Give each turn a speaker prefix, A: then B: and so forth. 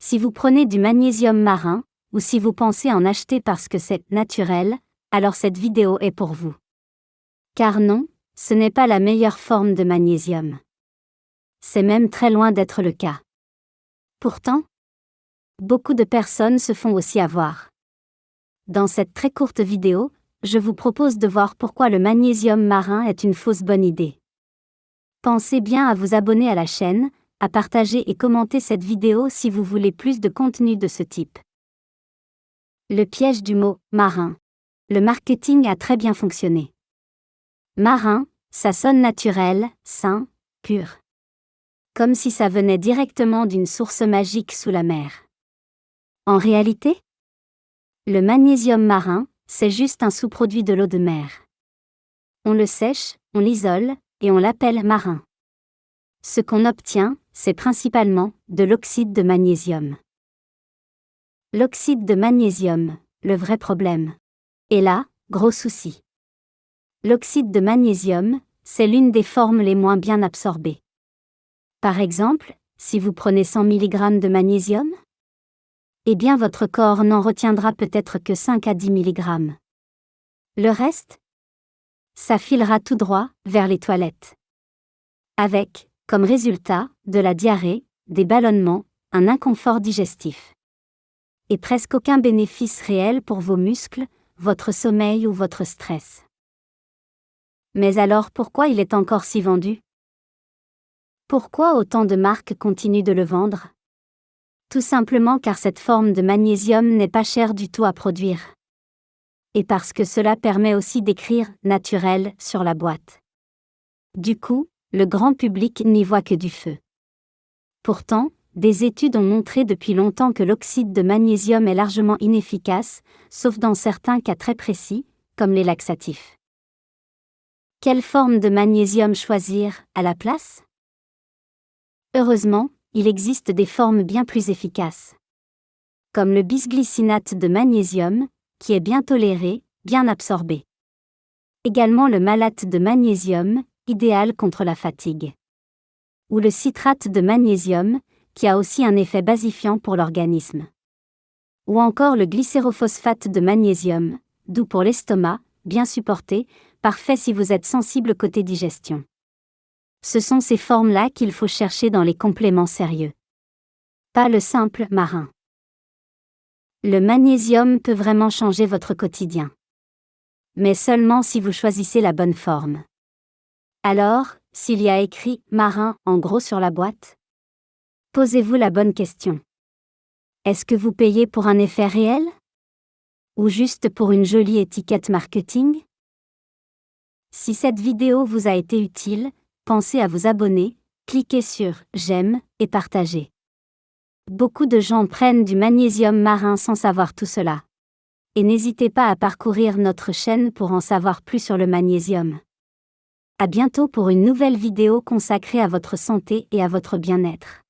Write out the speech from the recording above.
A: Si vous prenez du magnésium marin, ou si vous pensez en acheter parce que c'est naturel, alors cette vidéo est pour vous. Car non, ce n'est pas la meilleure forme de magnésium. C'est même très loin d'être le cas. Pourtant, beaucoup de personnes se font aussi avoir. Dans cette très courte vidéo, je vous propose de voir pourquoi le magnésium marin est une fausse bonne idée. Pensez bien à vous abonner à la chaîne, à partager et commenter cette vidéo si vous voulez plus de contenu de ce type. Le piège du mot « marin ». Le marketing a très bien fonctionné. Marin, ça sonne naturel, sain, pur. Comme si ça venait directement d'une source magique sous la mer. En réalité, le magnésium marin, c'est juste un sous-produit de l'eau de mer. On le sèche, on l'isole, et on l'appelle marin. Ce qu'on obtient, c'est principalement de l'oxyde de magnésium. L'oxyde de magnésium, le vrai problème. Et là, gros souci. L'oxyde de magnésium, c'est l'une des formes les moins bien absorbées. Par exemple, si vous prenez 100 mg de magnésium, eh bien votre corps n'en retiendra peut-être que 5 à 10 mg. Le reste, ça filera tout droit vers les toilettes. Avec, comme résultat, de la diarrhée, des ballonnements, un inconfort digestif. Et presque aucun bénéfice réel pour vos muscles, votre sommeil ou votre stress. Mais alors pourquoi il est encore si vendu? Pourquoi autant de marques continuent de le vendre? Tout simplement car cette forme de magnésium n'est pas chère du tout à produire. Et parce que cela permet aussi d'écrire « naturel » sur la boîte. Du coup, le grand public n'y voit que du feu. Pourtant, des études ont montré depuis longtemps que l'oxyde de magnésium est largement inefficace, sauf dans certains cas très précis, comme les laxatifs. Quelle forme de magnésium choisir, à la place? Heureusement, il existe des formes bien plus efficaces. Comme le bisglycinate de magnésium, qui est bien toléré, bien absorbé. Également le malate de magnésium, idéal contre la fatigue. Ou le citrate de magnésium, qui a aussi un effet basifiant pour l'organisme. Ou encore le glycérophosphate de magnésium, doux pour l'estomac, bien supporté, parfait si vous êtes sensible côté digestion. Ce sont ces formes-là qu'il faut chercher dans les compléments sérieux. Pas le simple marin. Le magnésium peut vraiment changer votre quotidien. Mais seulement si vous choisissez la bonne forme. Alors, s'il y a écrit « marin » en gros sur la boîte, posez-vous la bonne question. Est-ce que vous payez pour un effet réel? Ou juste pour une jolie étiquette marketing? Si cette vidéo vous a été utile, pensez à vous abonner, cliquez sur « j'aime » et partagez. Beaucoup de gens prennent du magnésium marin sans savoir tout cela. Et n'hésitez pas à parcourir notre chaîne pour en savoir plus sur le magnésium. À bientôt pour une nouvelle vidéo consacrée à votre santé et à votre bien-être.